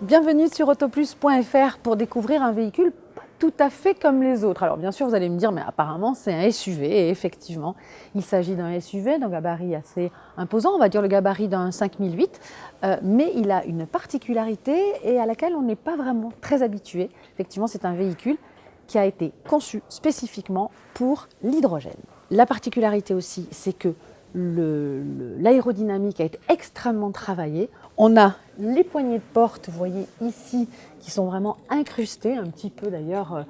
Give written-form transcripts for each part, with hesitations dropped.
Bienvenue sur autoplus.fr pour découvrir un véhicule pas tout à fait comme les autres. Alors bien sûr, vous allez me dire, mais apparemment c'est un SUV, et effectivement, il s'agit d'un SUV, d'un gabarit assez imposant, on va dire le gabarit d'un 5008, mais il a une particularité et à laquelle on n'est pas vraiment très habitué. Effectivement, c'est un véhicule qui a été conçu spécifiquement pour l'hydrogène. La particularité aussi, c'est que l'aérodynamique a été extrêmement travaillée. On a les poignées de porte, vous voyez ici, qui sont vraiment incrustées, un petit peu d'ailleurs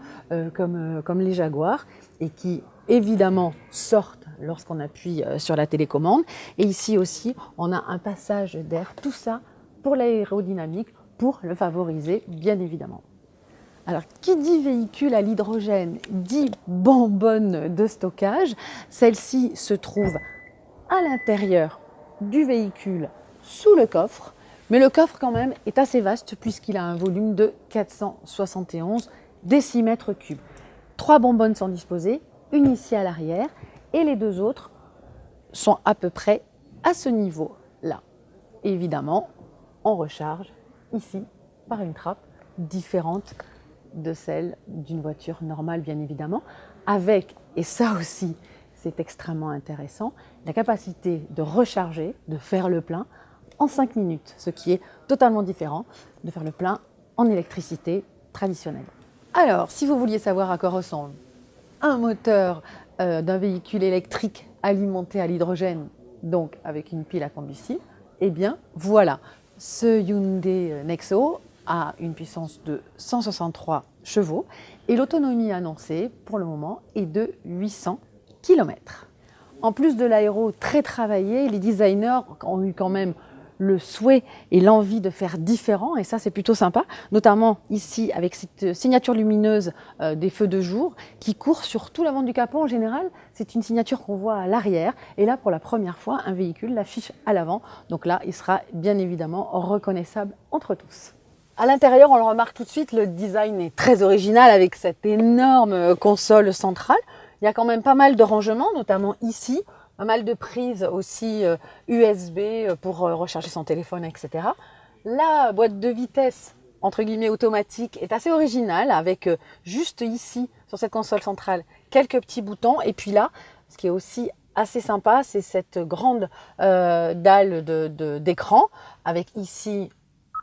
comme les Jaguars, et qui évidemment sortent lorsqu'on appuie sur la télécommande. Et ici aussi, on a un passage d'air, tout ça pour l'aérodynamique, pour le favoriser, bien évidemment. Alors, qui dit véhicule à l'hydrogène dit bonbonne de stockage. Celle-ci se trouve à l'intérieur du véhicule sous le coffre, mais le coffre quand même est assez vaste puisqu'il a un volume de 471 décimètres cubes. 3 bonbonnes sont disposées, une ici à l'arrière et les deux autres sont à peu près à ce niveau-là. Évidemment, on recharge ici par une trappe différente de celle d'une voiture normale, bien évidemment, avec, et ça aussi c'est extrêmement intéressant, la capacité de recharger, de faire le plein en 5 minutes, ce qui est totalement différent de faire le plein en électricité traditionnelle. Alors, si vous vouliez savoir à quoi ressemble un moteur d'un véhicule électrique alimenté à l'hydrogène, donc avec une pile à combustible, eh bien voilà, ce Hyundai Nexo a une puissance de 163 chevaux et l'autonomie annoncée pour le moment est de 800 km. En plus de l'aéro très travaillé, les designers ont eu quand même le souhait et l'envie de faire différent, et ça c'est plutôt sympa, notamment ici avec cette signature lumineuse des feux de jour qui court sur tout l'avant du capot. En général, c'est une signature qu'on voit à l'arrière, et là pour la première fois, un véhicule l'affiche à l'avant, donc là il sera bien évidemment reconnaissable entre tous. À l'intérieur, on le remarque tout de suite, le design est très original avec cette énorme console centrale. Il y a quand même pas mal de rangements, notamment ici, pas mal de prises aussi USB pour recharger son téléphone, etc. La boîte de vitesse, entre guillemets automatique, est assez originale avec juste ici, sur cette console centrale, quelques petits boutons. Et puis là, ce qui est aussi assez sympa, c'est cette grande dalle d'écran avec ici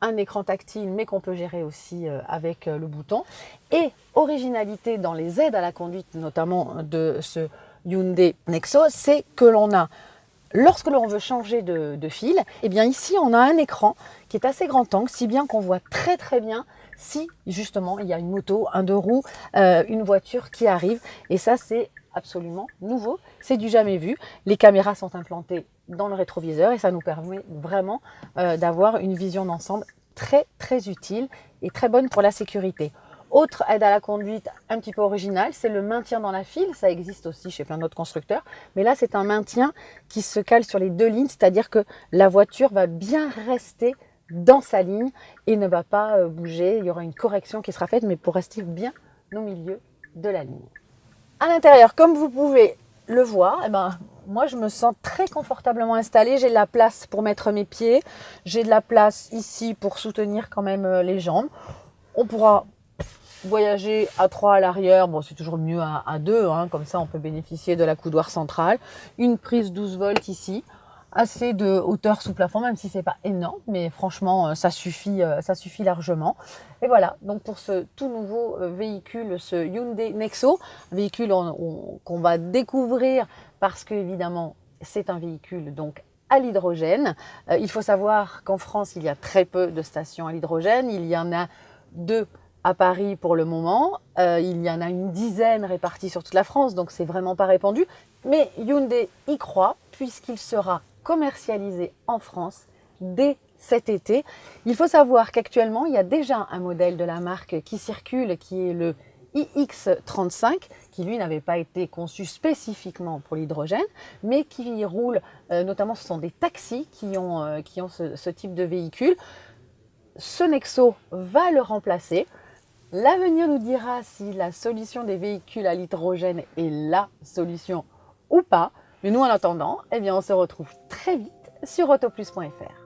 un écran tactile, mais qu'on peut gérer aussi avec le bouton. Et originalité dans les aides à la conduite, notamment de ce Hyundai Nexo, c'est que l'on a, lorsque l'on veut changer de fil, eh bien ici on a un écran qui est assez grand angle, si bien qu'on voit très très bien si justement il y a une moto, un deux roues, une voiture qui arrive. Et ça c'est absolument nouveau, c'est du jamais vu. Les caméras sont implantées dans le rétroviseur et ça nous permet vraiment d'avoir une vision d'ensemble très très utile et très bonne pour la sécurité. Autre aide à la conduite un petit peu originale, c'est le maintien dans la file. Ça existe aussi chez plein d'autres constructeurs, mais là c'est un maintien qui se cale sur les deux lignes, c'est-à-dire que la voiture va bien rester dans sa ligne et ne va pas bouger. Il y aura une correction qui sera faite, mais pour rester bien au milieu de la ligne. À l'intérieur, comme vous pouvez le voir, eh ben, moi je me sens très confortablement installée. J'ai de la place pour mettre mes pieds, j'ai de la place ici pour soutenir quand même les jambes. On pourra voyager à 3 à l'arrière, bon c'est toujours mieux à 2, hein, comme ça on peut bénéficier de la coudoir centrale. Une prise 12 volts ici, assez de hauteur sous plafond, même si c'est pas énorme, mais franchement ça suffit largement. Et voilà, donc pour ce tout nouveau véhicule, ce Hyundai Nexo, un véhicule qu'on va découvrir parce que évidemment c'est un véhicule donc à l'hydrogène. Il faut savoir qu'en France il y a très peu de stations à l'hydrogène, il y en a 2 à Paris pour le moment, il y en a une dizaine réparties sur toute la France, donc c'est vraiment pas répandu. Mais Hyundai y croit puisqu'il sera commercialisé en France dès cet été. Il faut savoir qu'actuellement, il y a déjà un modèle de la marque qui circule, qui est le iX35, qui lui n'avait pas été conçu spécifiquement pour l'hydrogène, mais qui roule, notamment ce sont des taxis qui ont ce type de véhicule. Ce Nexo va le remplacer. L'avenir nous dira si la solution des véhicules à l'hydrogène est la solution ou pas. Mais nous, en attendant, eh bien, on se retrouve très vite sur autoplus.fr.